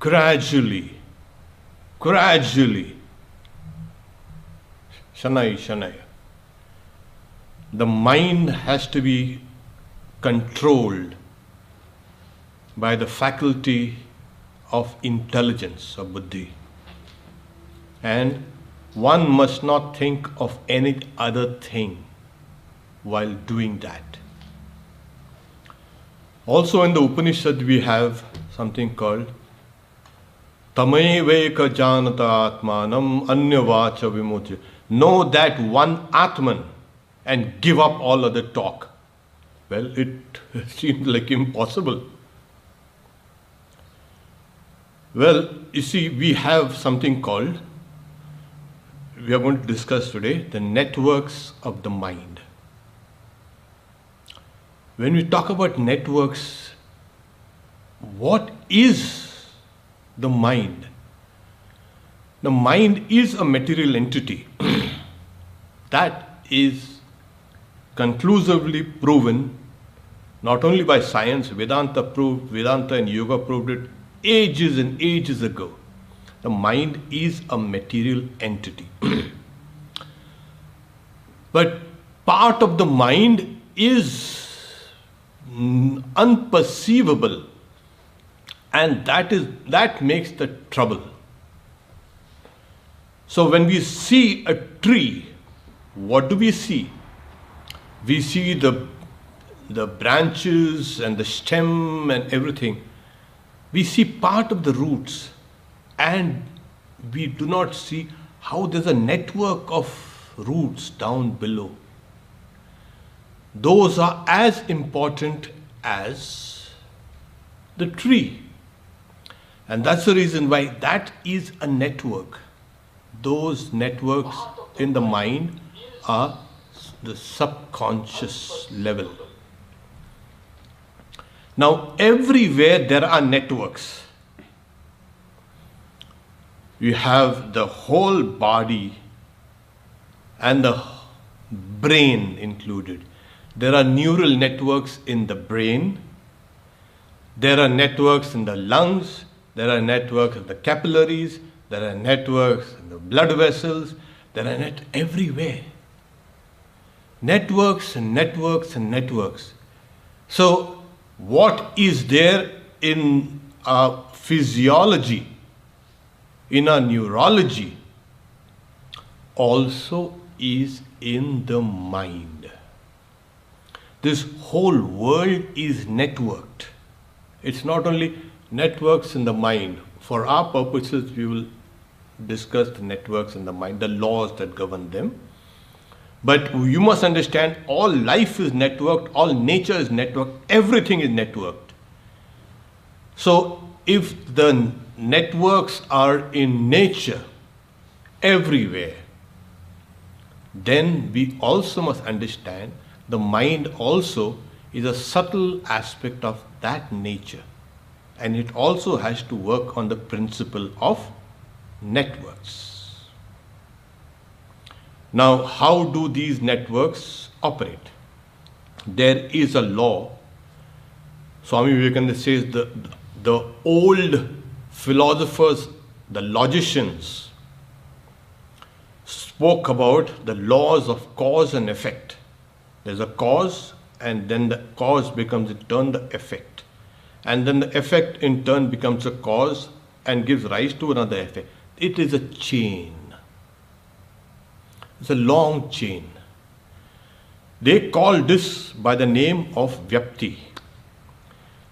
gradually, Shanai, the mind has to be controlled by the faculty of intelligence, of buddhi. And one must not think of any other thing while doing that. Also in the Upanishad we have something called Tameveka janata atmanam anyavacha vimudya. Know that one Atman and give up all other talk. Well, it seems like impossible. Well, you see, we have something called, we are going to discuss today, the networks of the mind. When we talk about networks, what is the mind? The mind is a material entity. That is conclusively proven not only by science, Vedanta and Yoga proved it ages and ages ago. The mind is a material entity. But part of the mind is unperceivable, and that makes the trouble. So when we see a tree, what do we see? We see the branches and the stem and everything. We see part of the roots, and we do not see how there's a network of roots down below. Those are as important as the tree. And that's the reason why that is a network. Those networks in the mind are the subconscious level. Now, everywhere there are networks. You have the whole body and the brain included. There are neural networks in the brain. There are networks in the lungs. There are networks in the capillaries. There are networks in the blood vessels. There are everywhere. Networks and networks and networks. So, what is there in our physiology, in our neurology, also is in the mind. This whole world is networked. It's not only networks in the mind. For our purposes, we will discuss the networks in the mind, the laws that govern them. But you must understand, all life is networked, all nature is networked, everything is networked. So, if the networks are in nature, everywhere, then we also must understand the mind also is a subtle aspect of that nature. And it also has to work on the principle of networks. Now, how do these networks operate? There is a law. Swami Vivekananda says the old philosophers, the logicians, spoke about the laws of cause and effect. There's a cause, and then the cause becomes in turn the effect. And then the effect in turn becomes a cause and gives rise to another effect. It is a chain. It's a long chain. They call this by the name of Zwepti.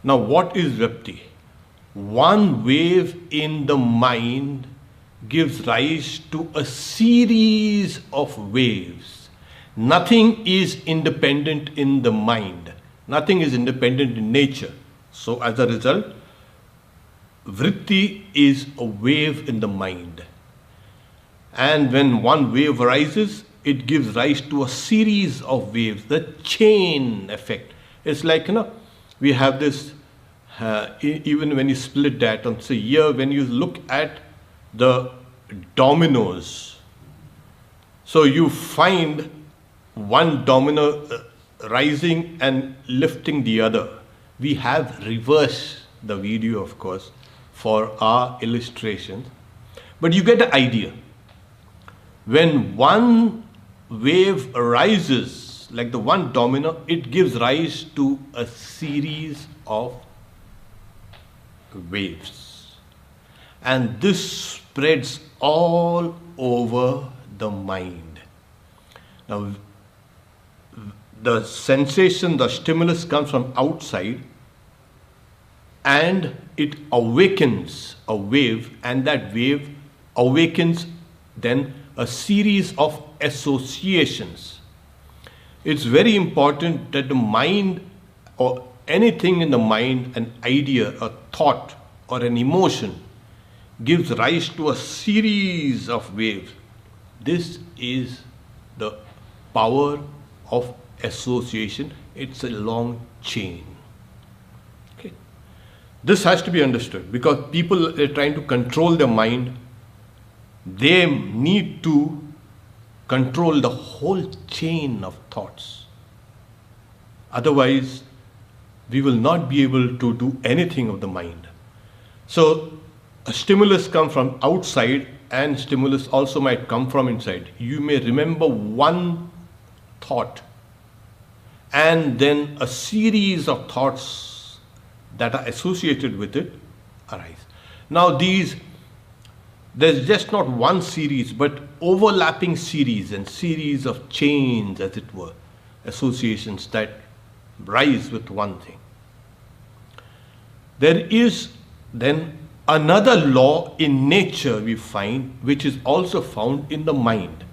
Now, what is Zwepti? One wave in the mind gives rise to a series of waves. Nothing is independent in the mind. Nothing is independent in nature. So, as a result, Vritti is a wave in the mind. And when one wave arises, it gives rise to a series of waves, the chain effect. It's like, we have this, even when you split atoms. So here, when you look at the dominoes, so you find one domino rising and lifting the other. We have reversed the video, of course. for our illustrations, but you get an idea. When one wave arises, like the one domino, it gives rise to a series of waves. And this spreads all over the mind. Now, the sensation, the stimulus comes from outside, and it awakens a wave, and that wave awakens then a series of associations. It's very important that the mind, or anything in the mind, an idea, a thought, or an emotion, gives rise to a series of waves. This is the power of association. It's a long chain. Okay. This has to be understood, because people are trying to control their mind. They need to control the whole chain of thoughts. Otherwise, we will not be able to do anything of the mind. So, a stimulus comes from outside, and stimulus also might come from inside. You may remember one thought, and then a series of thoughts that are associated with it arise. Now, there's just not one series, but overlapping series and series of chains, as it were, associations that rise with one thing. There is then another law in nature we find, which is also found in the mind,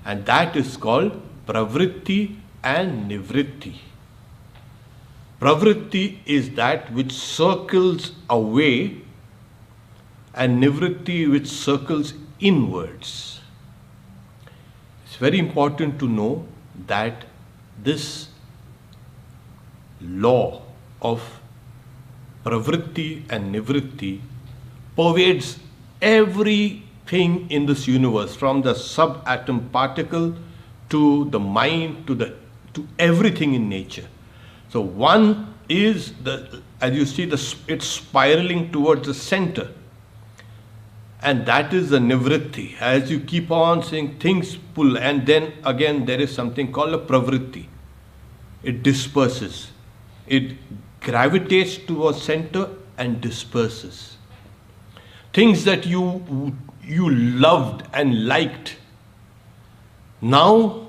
and that is called pravritti and nivritti. Pravritti is that which circles away, and nivritti which circles inwards. It's very important to know that this law of pravritti and nivritti pervades everything in this universe, from the subatom particle to the mind to everything in nature. So one is, as you see, it's spiraling towards the center, and that is the nivritti. As you keep on saying, things pull, and then again there is something called a pravritti. It disperses. It gravitates towards center and disperses. Things that you loved and liked, now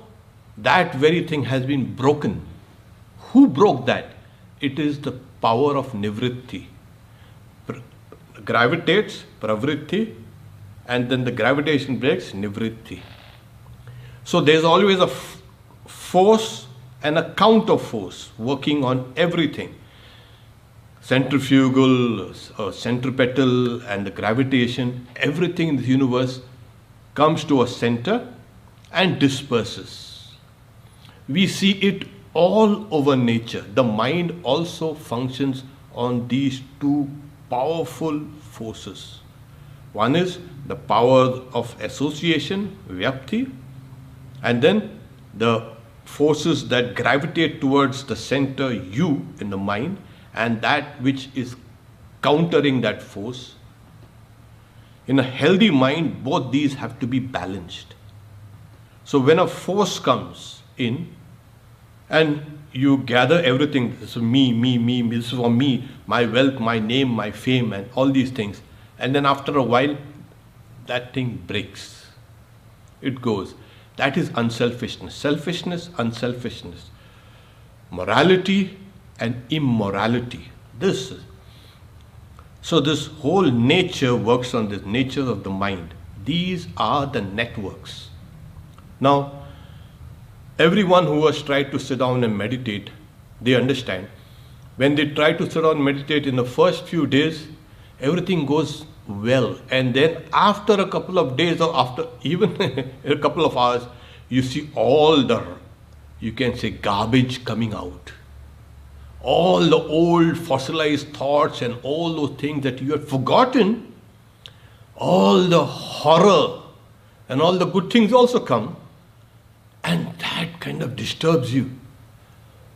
that very thing has been broken. Who broke that? It is the power of nivritti. Gravitates, pravritti, and then the gravitation breaks, nivritti. So there's always a force and a counter force working on everything. Centrifugal, centripetal, and the gravitation, everything in the universe comes to a center and disperses. We see it all over nature. The mind also functions on these two powerful forces. One is the power of association, Zwepti, and then the forces that gravitate towards the center, you, in the mind, and that which is countering that force. In a healthy mind, both these have to be balanced. So when a force comes in, and you gather everything, so me, this is for me, my wealth, my name, my fame, and all these things, and then after a while, that thing breaks. It goes. That is unselfishness. Selfishness, unselfishness. Morality and immorality. So this whole nature works on this nature of the mind. These are the networks. Now, everyone who has tried to sit down and meditate, they understand. When they try to sit down and meditate, in the first few days, everything goes well. And then after a couple of days, or after even a couple of hours, you see all the, you can say, garbage coming out. All the old fossilized thoughts and all those things that you had forgotten, all the horror and all the good things also come. And that kind of disturbs you.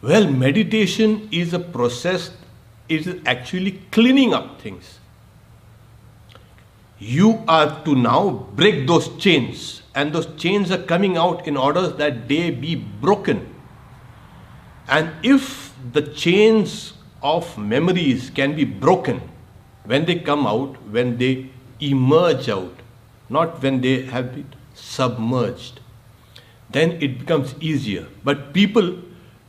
Well, meditation is a process, it is actually cleaning up things. You are to now break those chains, and those chains are coming out in order that they be broken. And if the chains of memories can be broken when they come out, when they emerge out, not when they have been submerged, then it becomes easier. But people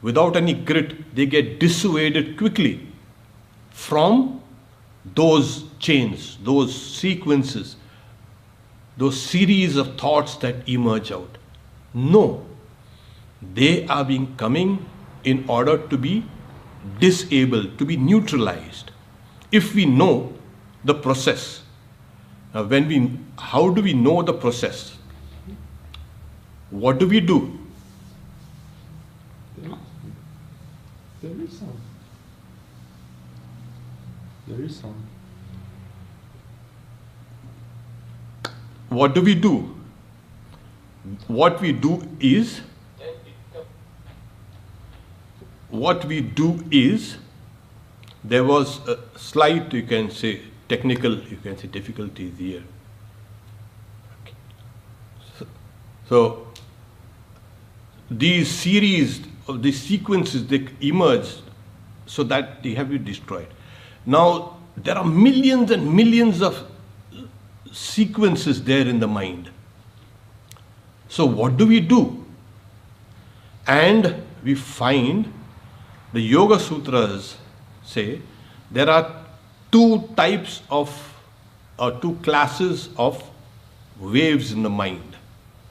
without any grit, they get dissuaded quickly from those chains, those sequences, those series of thoughts that emerge out. No, they are being coming in order to be disabled, to be neutralized. If we know the process, now how do we know the process? What do we do? There is some. There is some. What do we do? What we do is there was a slight, you can say, technical, you can say, difficulties here. Okay. So these series of these sequences, they emerge so that they have been destroyed. Now there are millions and millions of sequences there in the mind. So what do we do? And we find the Yoga Sutras say there are two types of, or two classes of waves in the mind.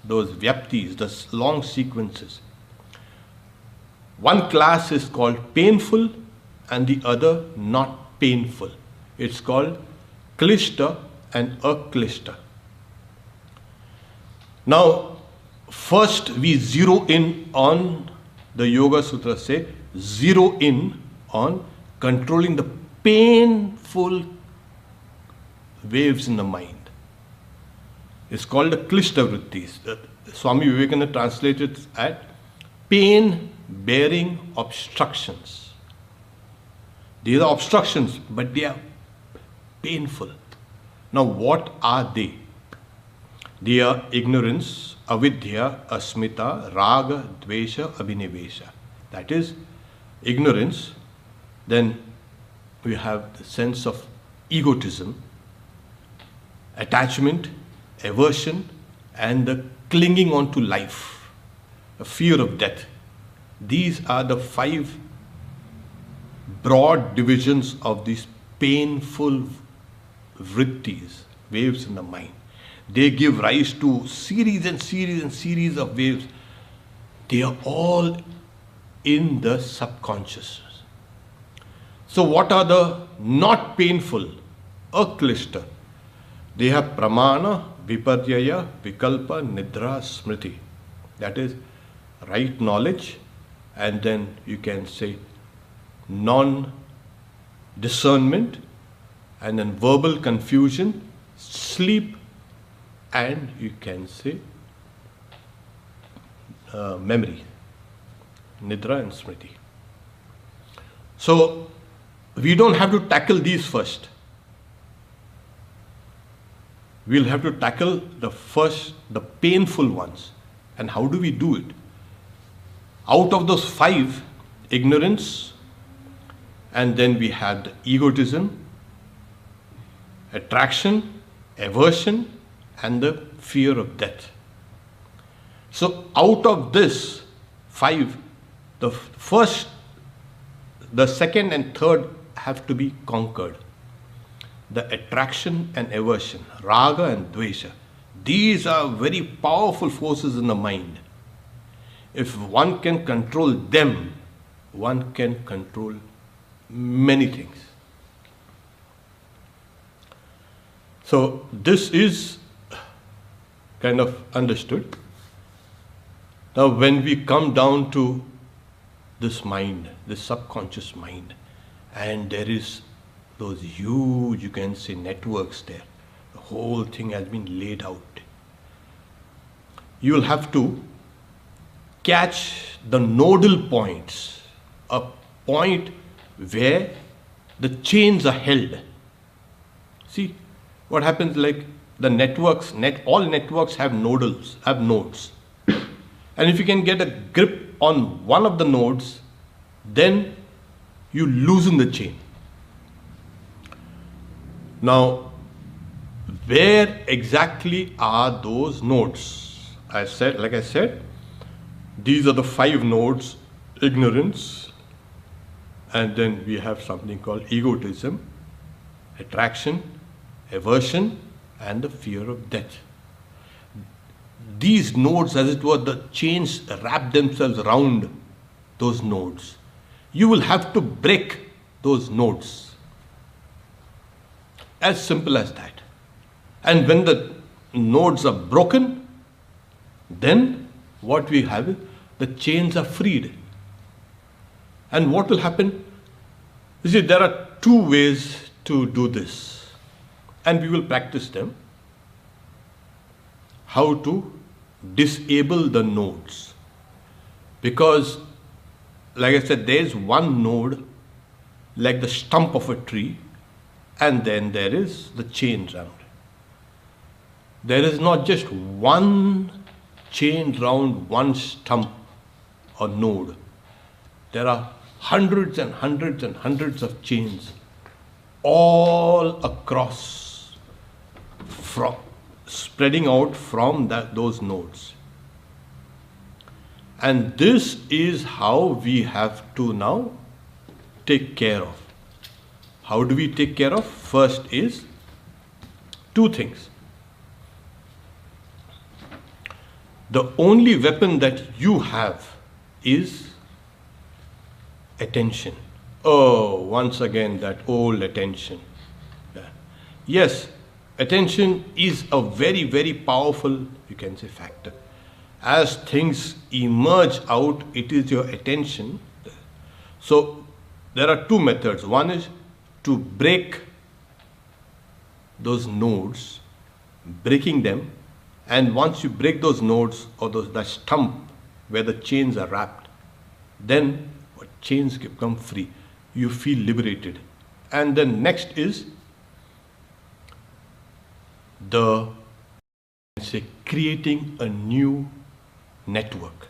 Those Zweptis, the long sequences. One class is called painful and the other not painful. It's called klishta and aklishta. Now, first we zero in on, the Yoga Sutras say, zero in on controlling the painful waves in the mind. It's called the klishta vrittis. Swami Vivekananda translated it as pain-bearing obstructions. These are obstructions, but they are painful. Now, what are they? They are ignorance, avidya, asmita, raga, dvesha, abhinivesha. That is ignorance. Then we have the sense of egotism, attachment, aversion, and the clinging on to life, a fear of death. These are the 5 broad divisions of these painful vrittis, waves in the mind. They give rise to series and series and series of waves. They are all in the subconscious. So what are the not painful? Aklishta. They have pramana, viparyaya, vikalpa, nidra, smriti. That is right knowledge, and then you can say non-discernment, and then verbal confusion, sleep, and you can say memory, nidra and smriti. So we don't have to tackle these first. We'll have to tackle the painful ones. And how do we do it? Out of those 5, ignorance, and then we have the egotism, attraction, aversion, and the fear of death. So out of this 5, the first, the second and third have to be conquered. The attraction and aversion, raga and dvesha. These are very powerful forces in the mind. If one can control them, one can control many things. So this is kind of understood. Now when we come down to this mind, this subconscious mind, and there is those huge, you can say, networks there. The whole thing has been laid out. You will have to catch the nodal points, a point where the chains are held. See, what happens, like the networks, all networks have nodes. And if you can get a grip on one of the nodes, then you loosen the chain. Now, where exactly are those nodes? Like I said, these are the 5 nodes: ignorance, and then we have something called egotism, attraction, aversion, and the fear of death. These nodes, as it were, the chains wrap themselves around those nodes. You will have to break those nodes. As simple as that. And when the nodes are broken, then what we have is the chains are freed. And what will happen? You see, there are 2 ways to do this, and we will practice them. How to disable the nodes. Because, like I said, there is one node like the stump of a tree, and then there is the chain round. There is not just one chain round one stump or node. There are hundreds and hundreds and hundreds of chains all across, spreading out from those nodes. And this is how we have to now take care of. How do we take care of? First is 2 things. The only weapon that you have is attention. Oh, once again, that old attention. Yeah. Yes, attention is a very, very powerful, you can say, factor. As things emerge out, it is your attention. So there are 2 methods. One is to break those nodes, breaking them, and once you break those nodes or that stump where the chains are wrapped, then chains become free. You feel liberated. And then next is creating a new network.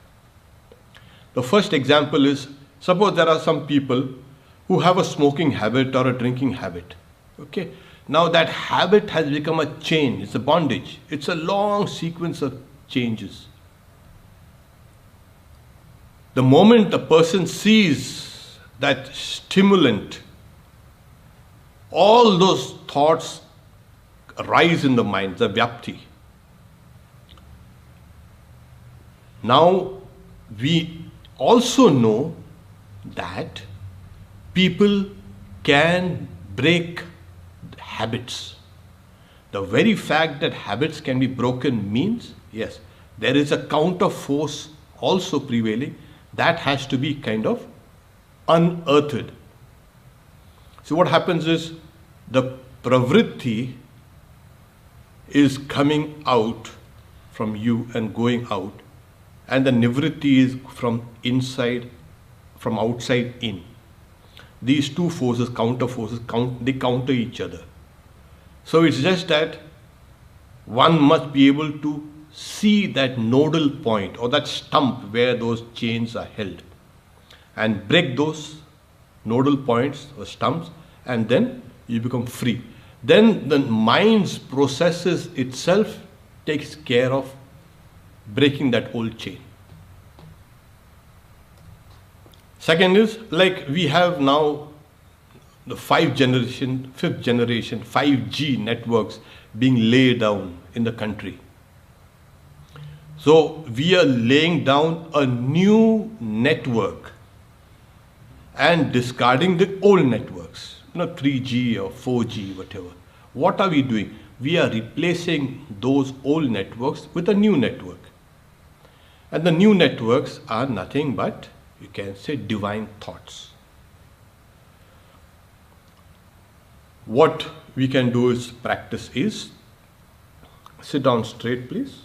The first example is, suppose there are some people who have a smoking habit or a drinking habit. Okay. Now that habit has become a chain, it's a bondage. It's a long sequence of changes. The moment a person sees that stimulant, all those thoughts rise in the mind, the Zwepti. Now, we also know that people can break habits. The very fact that habits can be broken means, yes, there is a counter force also prevailing that has to be kind of unearthed. So what happens is the pravritti is coming out from you and going out, and the nivritti is from inside, from outside in. These 2 forces, counter forces, they counter each other. So it's just that one must be able to see that nodal point or that stump where those chains are held and break those nodal points or stumps, and then you become free. Then the mind's processes itself takes care of breaking that old chain. Second is, like we have now the 5th generation, 5G networks being laid down in the country. So we are laying down a new network and discarding the old networks, 3G or 4G, whatever. What are we doing? We are replacing those old networks with a new network. And the new networks are nothing but, you can say, divine thoughts. What we can do is practice is, sit down straight, please.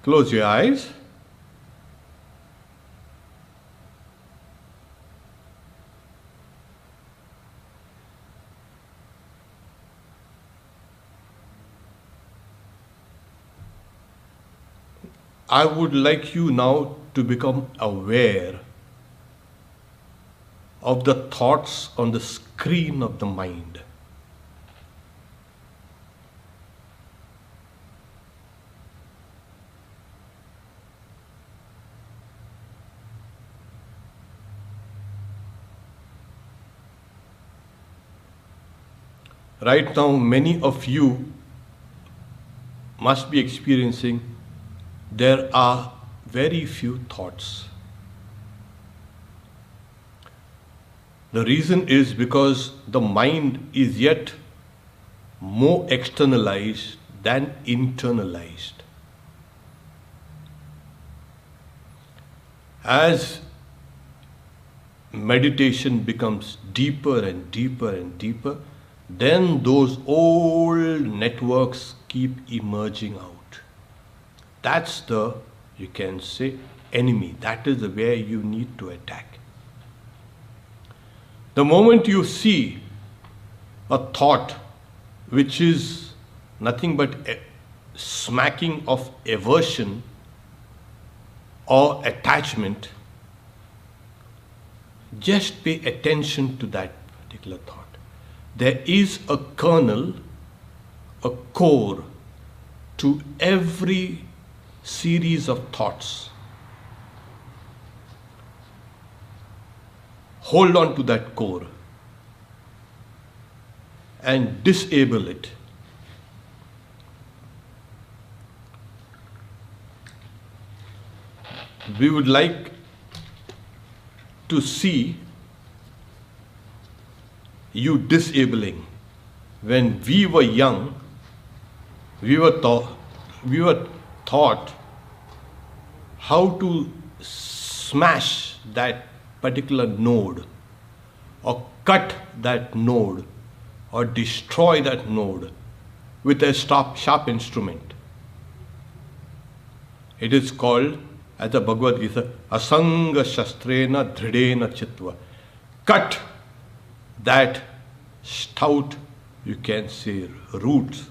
Close your eyes. I would like you now to become aware of the thoughts on the screen of the mind. Right now, many of you must be experiencing there are very few thoughts. The reason is because the mind is yet more externalized than internalized. As meditation becomes deeper and deeper and deeper, then those old networks keep emerging out. That's the, you can say, enemy. That is the way you need to attack. The moment you see a thought which is nothing but a smacking of aversion or attachment, just pay attention to that particular thought. There is a kernel, a core to every series of thoughts. Hold on to that core and disable it. We would like to see you disabling. When we were young, we were taught how to smash that particular node or cut that node or destroy that node with a sharp instrument. It is called, as the Bhagavad Gita, asanga shastrena dhridena chitva. Cut that stout, you can say, roots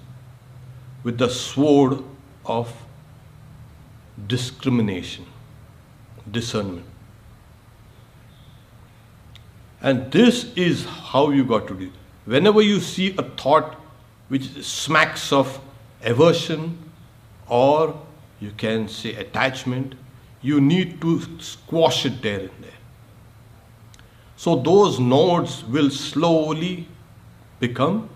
with the sword of discrimination, discernment. And this is how you got to do it. Whenever you see a thought which smacks of aversion or you can say attachment, you need to squash it there and there. So those nodes will slowly become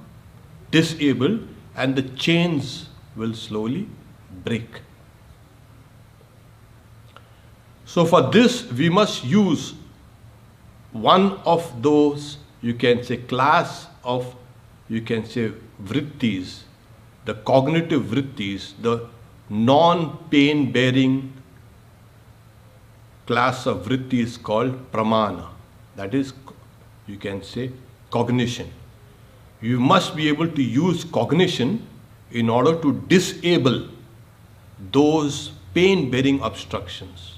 disabled and the chains will slowly break. So for this, we must use one of those, you can say, class of, you can say, vrittis, the cognitive vrittis, the non-pain bearing class of vrittis called pramana. That is, you can say, cognition. You must be able to use cognition in order to disable those pain-bearing obstructions.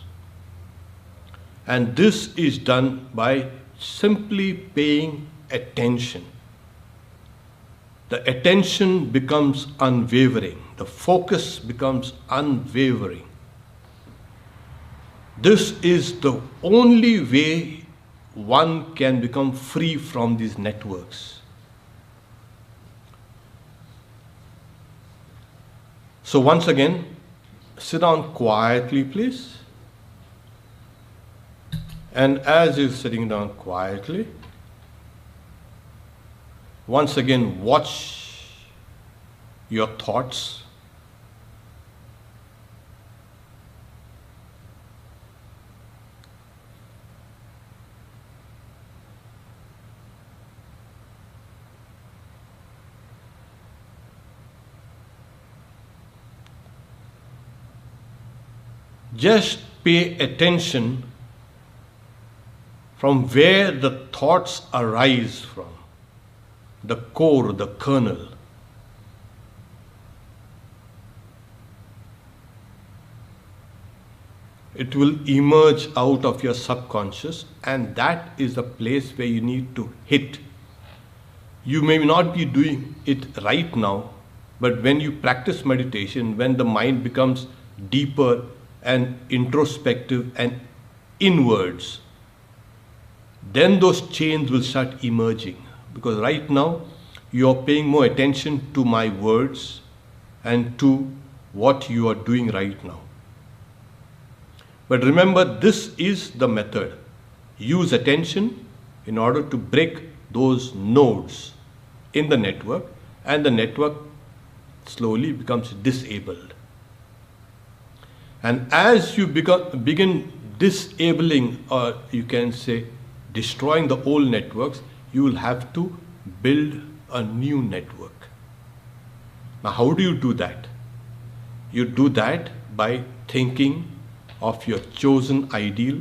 And this is done by simply paying attention. The attention becomes unwavering. The focus becomes unwavering. This is the only way one can become free from these networks. So once again, sit down quietly, please. And as you're sitting down quietly, once again watch your thoughts. Just pay attention from where the thoughts arise from, the core, the kernel. It will emerge out of your subconscious, and that is the place where you need to hit. You may not be doing it right now, but when you practice meditation, when the mind becomes deeper and introspective and inwards, then those chains will start emerging. Because right now, you are paying more attention to my words and to what you are doing right now. But remember, this is the method. Use attention in order to break those nodes in the network, and the network slowly becomes disabled. And as you begin disabling, or you can say destroying the old networks, you will have to build a new network. Now, how do you do that? You do that by thinking of your chosen ideal,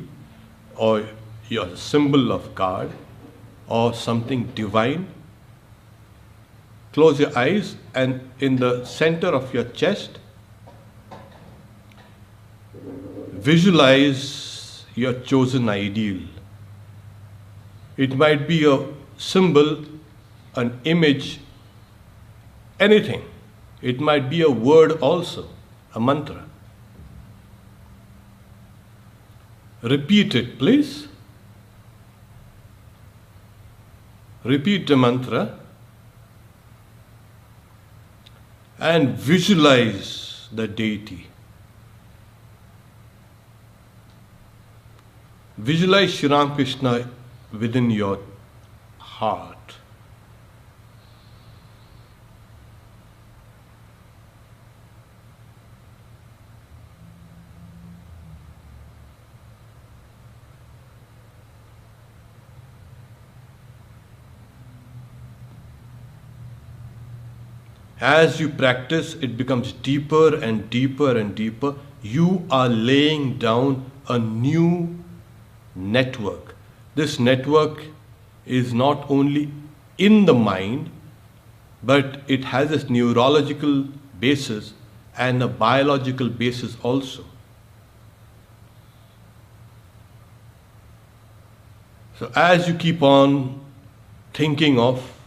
or your symbol of God, or something divine. Close your eyes, and in the center of your chest, visualize your chosen ideal. It might be a symbol, an image, anything. It might be a word also, a mantra. Repeat it, please. Repeat the mantra and visualize the deity. Visualize Shri Ram Krishna within your heart. As you practice, it becomes deeper and deeper and deeper. You are laying down a new network. This network is not only in the mind, but it has its neurological basis and a biological basis also. So as you keep on thinking of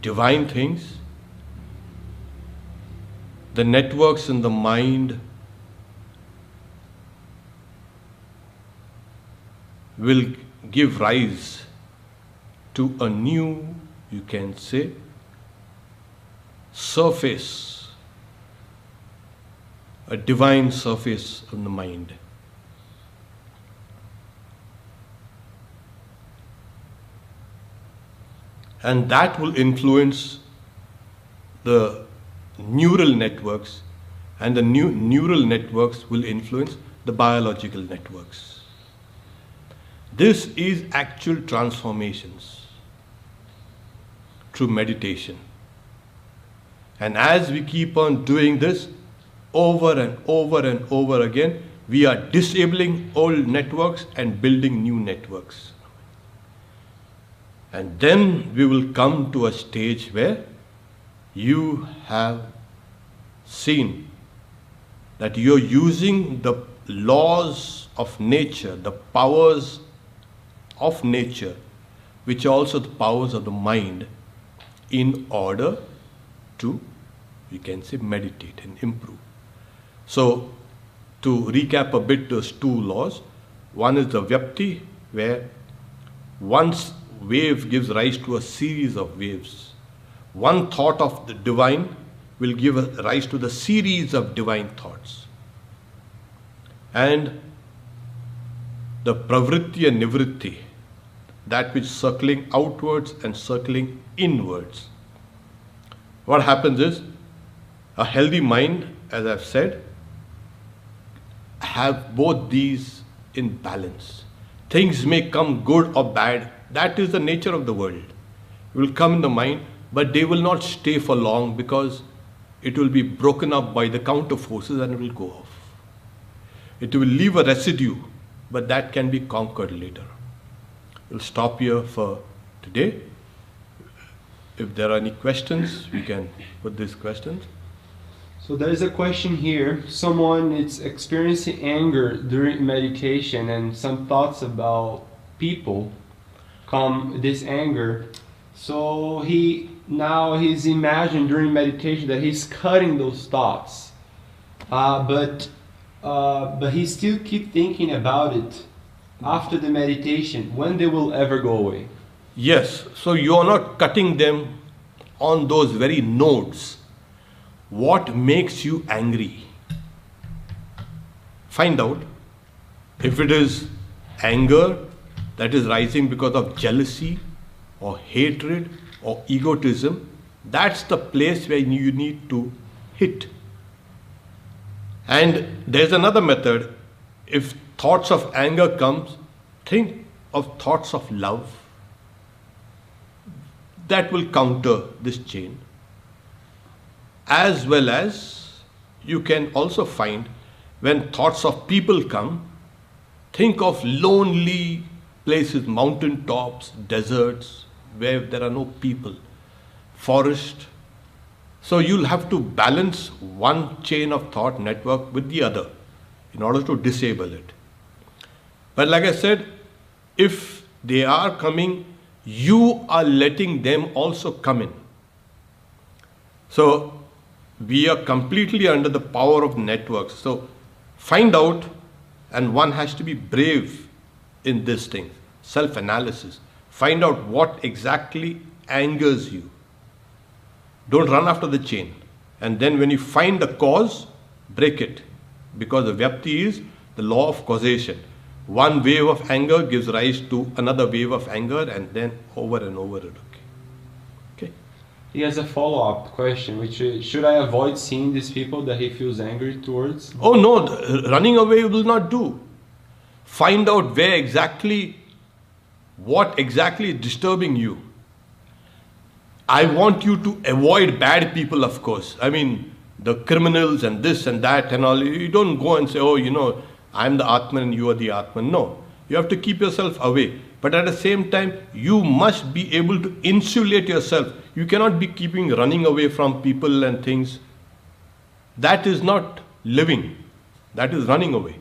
divine things, the networks in the mind will give rise to a new, you can say, surface, a divine surface of the mind. And that will influence the neural networks, and the neural networks will influence the biological networks. This is actual transformations through meditation. And as we keep on doing this over and over and over again, we are disabling old networks and building new networks. And then we will come to a stage where you have seen that you're using the laws of nature, the powers of nature, which are also the powers of the mind, in order to, you can say, meditate and improve. So, to recap a bit those two laws, one is the Zwepti, where one wave gives rise to a series of waves. One thought of the divine will give rise to the series of divine thoughts. And the pravritti and nivritti, that which is circling outwards and circling inwards. What happens is, a healthy mind, as I've said, have both these in balance. Things may come good or bad. That is the nature of the world. It will come in the mind, but they will not stay for long, because it will be broken up by the counter forces and it will go off. It will leave a residue, but that can be conquered later. We'll stop here for today. If there are any questions, we can put these questions. So there is a question here. Someone is experiencing anger during meditation, and some thoughts about people come this anger. So he's imagined during meditation that he's cutting those thoughts, but he still keep thinking about it after the meditation. When they will ever go away? Yes, so you are not cutting them on those very notes. What makes you angry? Find out. If it is anger that is rising because of jealousy or hatred or egotism, that's the place where you need to hit. And there's another method. If thoughts of anger comes, think of thoughts of love. That will counter this chain. As well as you can also find when thoughts of people come, think of lonely places, mountain tops, deserts, where there are no people, forest. So you'll have to balance one chain of thought network with the other in order to disable it. But like I said, if they are coming, you are letting them also come in. So we are completely under the power of networks. So find out, and one has to be brave in this thing. Self-analysis. Find out what exactly angers you. Don't run after the chain. And then when you find the cause, break it. Because the Zwepti is the law of causation. One wave of anger gives rise to another wave of anger, and then over and over it. Okay. He has a follow-up question, which is, should I avoid seeing these people that he feels angry towards? Oh no, running away will not do. Find out what exactly is disturbing you. I want you to avoid bad people, of course. I mean, the criminals and this and that and all. You don't go and say, oh, I'm the Atman and you are the Atman. No, you have to keep yourself away. But at the same time, you must be able to insulate yourself. You cannot be running away from people and things. That is not living. That is running away.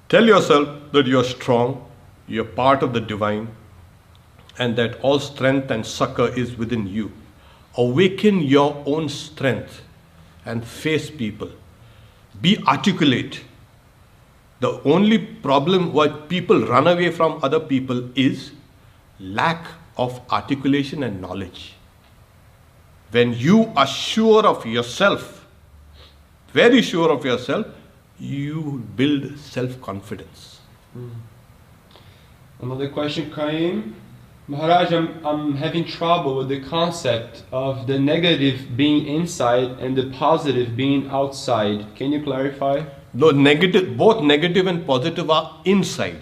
Tell yourself that you are strong, you are part of the divine, and that all strength and succor is within you. Awaken your own strength and face people. Be articulate. The only problem why people run away from other people is lack of articulation and knowledge. When you are sure of yourself, very sure of yourself, you build self-confidence. Another question came. Maharaj, I'm having trouble with the concept of the negative being inside and the positive being outside. Can you clarify? No, both negative and positive are inside.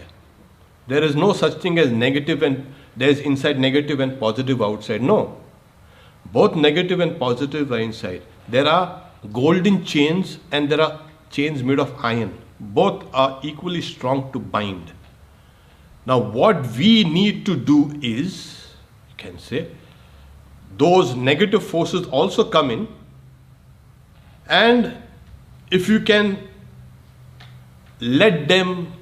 There is no such thing as negative and there's inside negative and positive outside. No. Both negative and positive are inside. There are golden chains and there are chains made of iron. Both are equally strong to bind. Now what we need to do is, you can say, those negative forces also come in, and if you can let them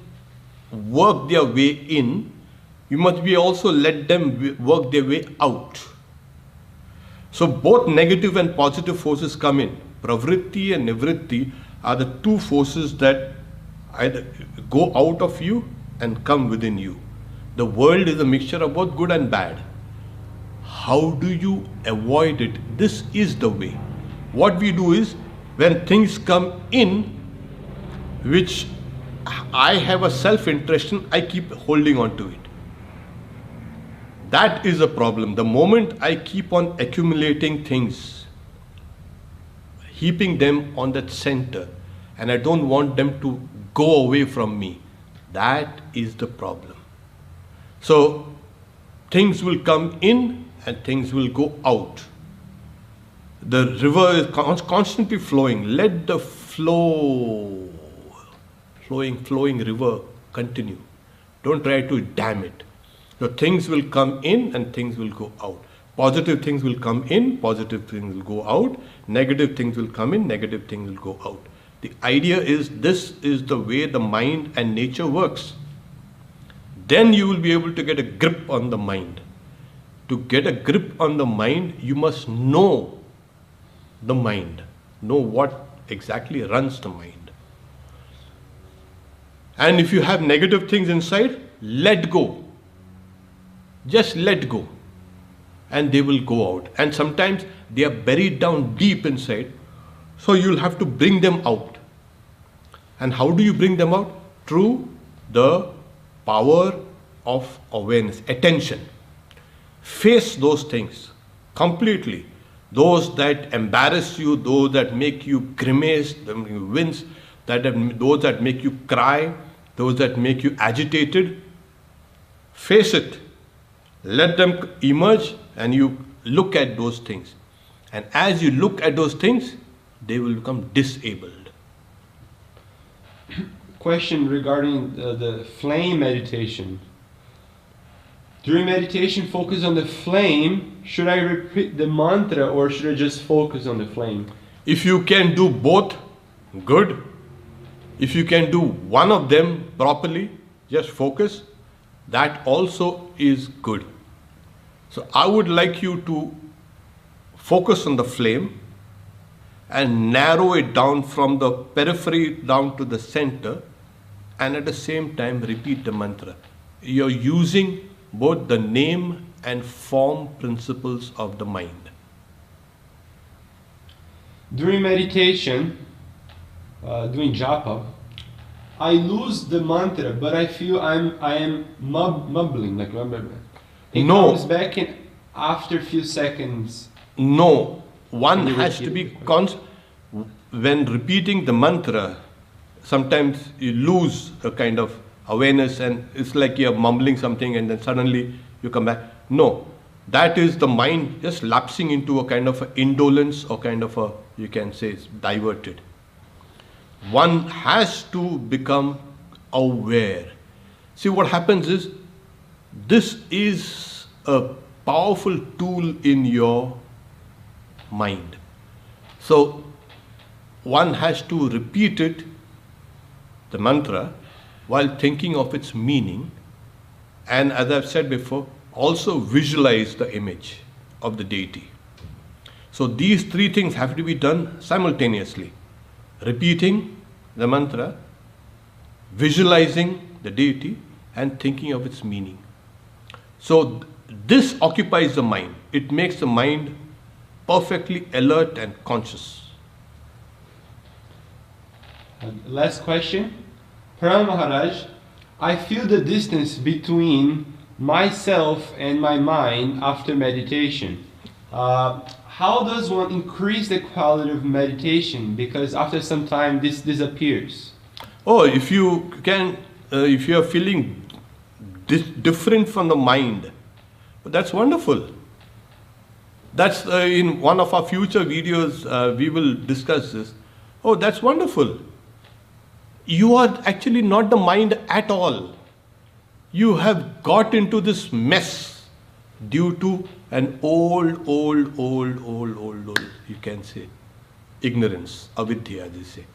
work their way in, you must be also let them work their way out. So both negative and positive forces come in. Pravritti and nivritti are the two forces that either go out of you and come within you. The world is a mixture of both good and bad. How do you avoid it? This is the way. What we do is, when things come in, which I have a self-interest in, I keep holding on to it. That is a problem. The moment I keep on accumulating things, heaping them on that center, and I don't want them to go away from me, that is the problem. So things will come in and things will go out. The river is constantly flowing. Let the flowing river continue. Don't try to dam it. So things will come in and things will go out. Positive things will come in, positive things will go out, negative things will come in, negative things will go out. The idea is this is the way the mind and nature works. Then you will be able to get a grip on the mind. To get a grip on the mind, you must know the mind, know what exactly runs the mind. And if you have negative things inside, let go. Just let go. And they will go out. And sometimes they are buried down deep inside, so you'll have to bring them out. And how do you bring them out? Through the power of awareness, attention. Face those things completely. Those that embarrass you, those that make you grimace, you wince, those that make you cry, those that make you agitated. Face it. Let them emerge and you look at those things. And as you look at those things, they will become disabled. Question regarding the flame meditation. During meditation, focus on the flame. Should I repeat the mantra or should I just focus on the flame? If you can do both, good. If you can do one of them properly, just focus, that also is good. So I would like you to focus on the flame and narrow it down from the periphery down to the center, and at the same time repeat the mantra. You're using both the name and form principles of the mind. During meditation, doing japa, I lose the mantra, but I feel I am mumbling, like it No. comes back in after a few seconds. No, one Can you has to repeat be it? when repeating the mantra, sometimes you lose a kind of awareness and it's like you're mumbling something and then suddenly you come back. No, that is the mind just lapsing into a kind of a indolence or kind of a, you can say, it's diverted. One has to become aware. See, what happens is, this is a powerful tool in your mind. So one has to repeat it, the mantra, while thinking of its meaning, and as I've said before, also visualize the image of the deity. So these three things have to be done simultaneously. Repeating the mantra, visualizing the deity, and thinking of its meaning. So this occupies the mind. It makes the mind perfectly alert and conscious. Last question. Pranam Maharaj, I feel the distance between myself and my mind after meditation. How does one increase the quality of meditation? Because after some time this disappears. Oh, if you can, if you are feeling different from the mind, that's wonderful. That's in one of our future videos, we will discuss this. Oh, that's wonderful. You are actually not the mind at all. You have got into this mess due to an old, you can say, ignorance, avidya, they say.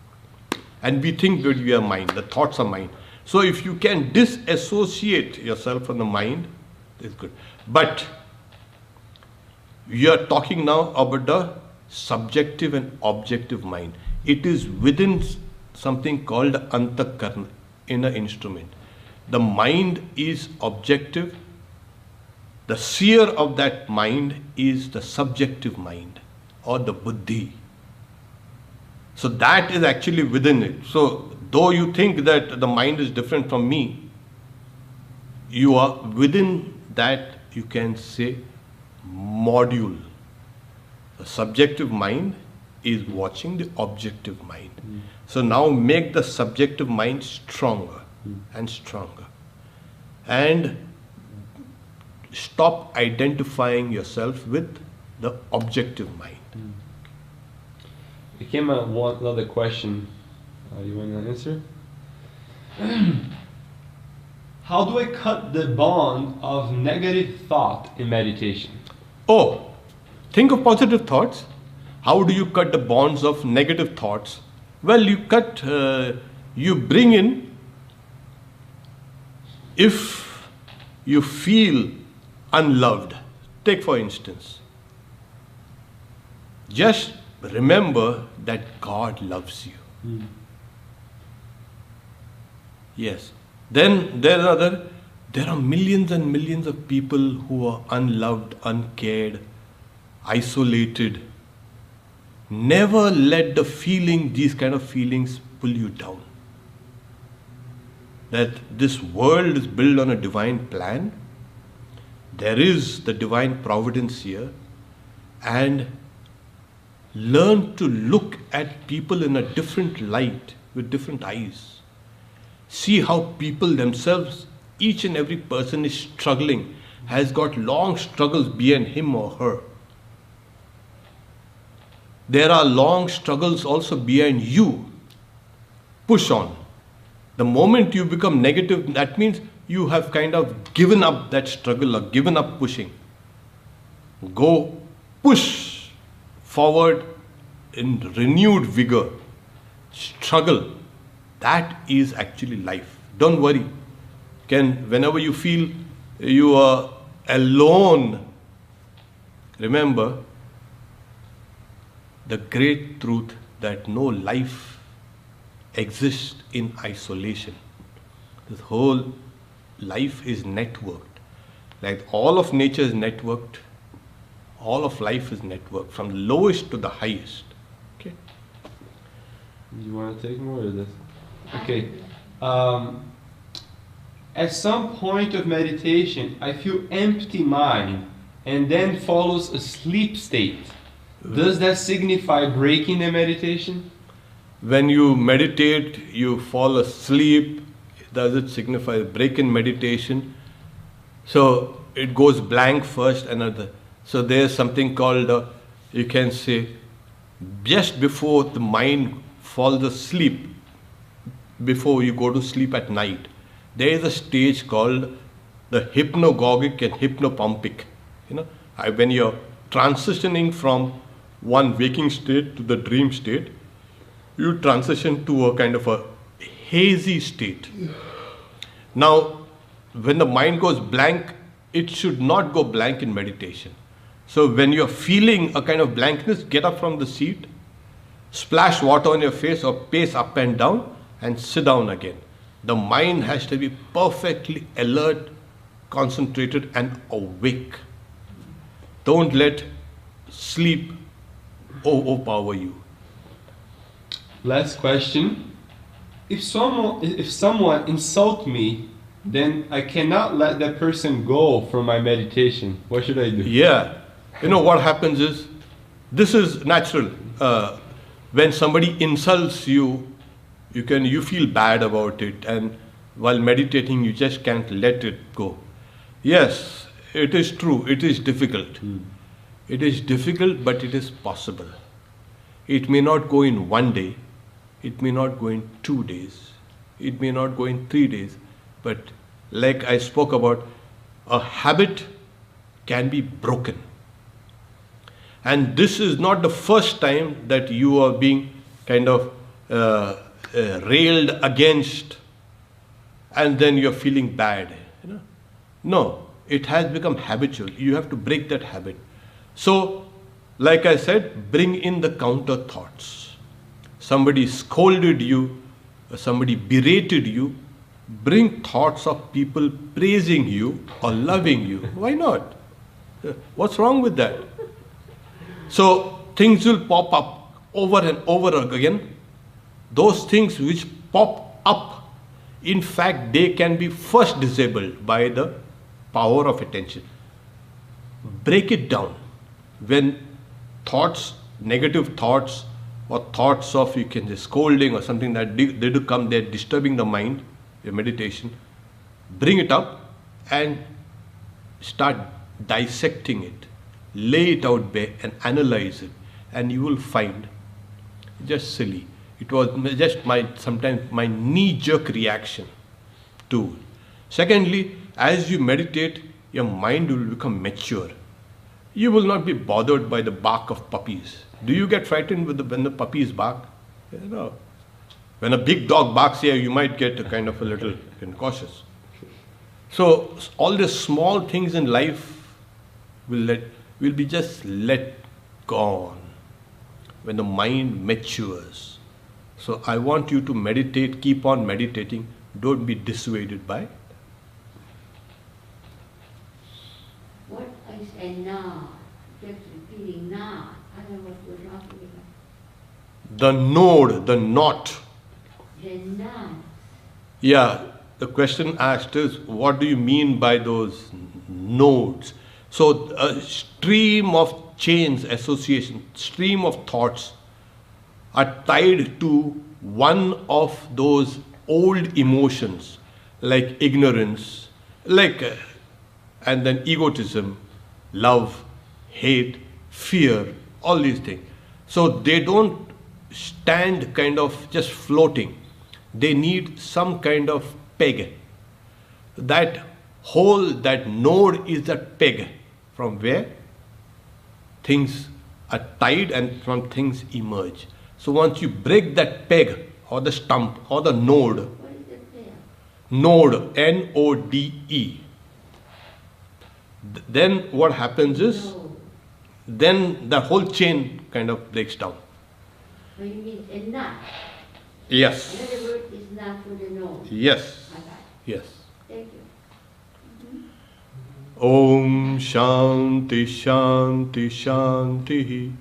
And we think that we are mind, the thoughts are mind. So if you can disassociate yourself from the mind, it's good. But we are talking now about the subjective and objective mind. It is within something called antakarna, inner instrument. The mind is objective. The seer of that mind is the subjective mind or the buddhi. So that is actually within it. So though you think that the mind is different from me, you are within that, you can say, module. The subjective mind is watching the objective mind. So now make the subjective mind stronger and stronger. And stop identifying yourself with the objective mind. There came another question. You want to answer? How do I cut the bond of negative thought in meditation? Oh, think of positive thoughts. How do you cut the bonds of negative thoughts? Well, you bring in, if you feel unloved, take for instance, just remember that God loves you. Yes. Then there are millions and millions of people who are unloved, uncared, isolated. Never let these kind of feelings pull you down. That this world is built on a divine plan. There is the divine providence here. And learn to look at people in a different light, with different eyes. See how people themselves, each and every person is struggling, has got long struggles behind him or her. There are long struggles also behind you. Push on. The moment you become negative, that means you have kind of given up that struggle or given up pushing. Go push forward in renewed vigor. Struggle. That is actually life. Don't worry. Whenever you feel you are alone, remember the great truth that no life exists in isolation. This whole life is networked. Like all of nature is networked, all of life is networked, from the lowest to the highest. Okay. You want to take more of this? Okay. At some point of meditation, I feel empty mind and then follows a sleep state. Does that signify breaking the meditation? When you meditate, you fall asleep. Does it signify break in meditation? So it goes blank first, another. So there's something called, you can say, just before the mind falls asleep, before you go to sleep at night, there is a stage called the hypnagogic and hypnopompic. When you're transitioning from one waking state to the dream state, you transition to a kind of a hazy state. Now, when the mind goes blank, it should not go blank in meditation. So when you're feeling a kind of blankness, get up from the seat, splash water on your face or pace up and down and sit down again. The mind has to be perfectly alert, concentrated and awake. Don't let sleep overpower you. Last question. If someone insults me, then I cannot let that person go from my meditation. What should I do? Yeah. What happens is, this is natural. When somebody insults you, you feel bad about it, and while meditating you just can't let it go. Yes, it is true, it is difficult. It is difficult, but it is possible. It may not go in one day, it may not go in 2 days, it may not go in 3 days, but like I spoke about, a habit can be broken. And this is not the first time that you are being kind of railed against and then you're feeling bad. No, it has become habitual. You have to break that habit. So, like I said, bring in the counter thoughts. Somebody scolded you, somebody berated you, bring thoughts of people praising you or loving you. Why not? What's wrong with that? So things will pop up over and over again. Those things which pop up, in fact, they can be first disabled by the power of attention. Break it down. When thoughts, negative thoughts, or thoughts of, you can say, scolding or something that they do come, they're disturbing the mind, your meditation, bring it up and start dissecting it. Lay it out bare and analyze it, and you will find, just silly, it was just sometimes my knee-jerk reaction to. Secondly, as you meditate, your mind will become mature. You will not be bothered by the bark of puppies. Do you get frightened when the puppies bark? You know, when a big dog barks here, you might get a kind of a little cautious. So all the small things in life will be just let gone when the mind matures. So I want you to meditate, keep on meditating. Don't be dissuaded by. What is a knot? Just repeating knot. I don't know what you're talking about. The node, the knot. The knot. Yeah, the question asked is, what do you mean by those nodes? So a stream of chains, association, stream of thoughts are tied to one of those old emotions like ignorance, and then egotism, love, hate, fear, all these things. So they don't stand kind of just floating. They need some kind of peg. That hole, that node is that peg from where things are tied and from things emerge. So once you break that peg or the stump or the node, What is it there? node, N-O-D-E, then what happens is, No. then the whole chain kind of breaks down. What you mean a knot? Yes, Another word is not for the nose. yes, I got it. yes. Thank you. Om Shanti Shanti Shanti.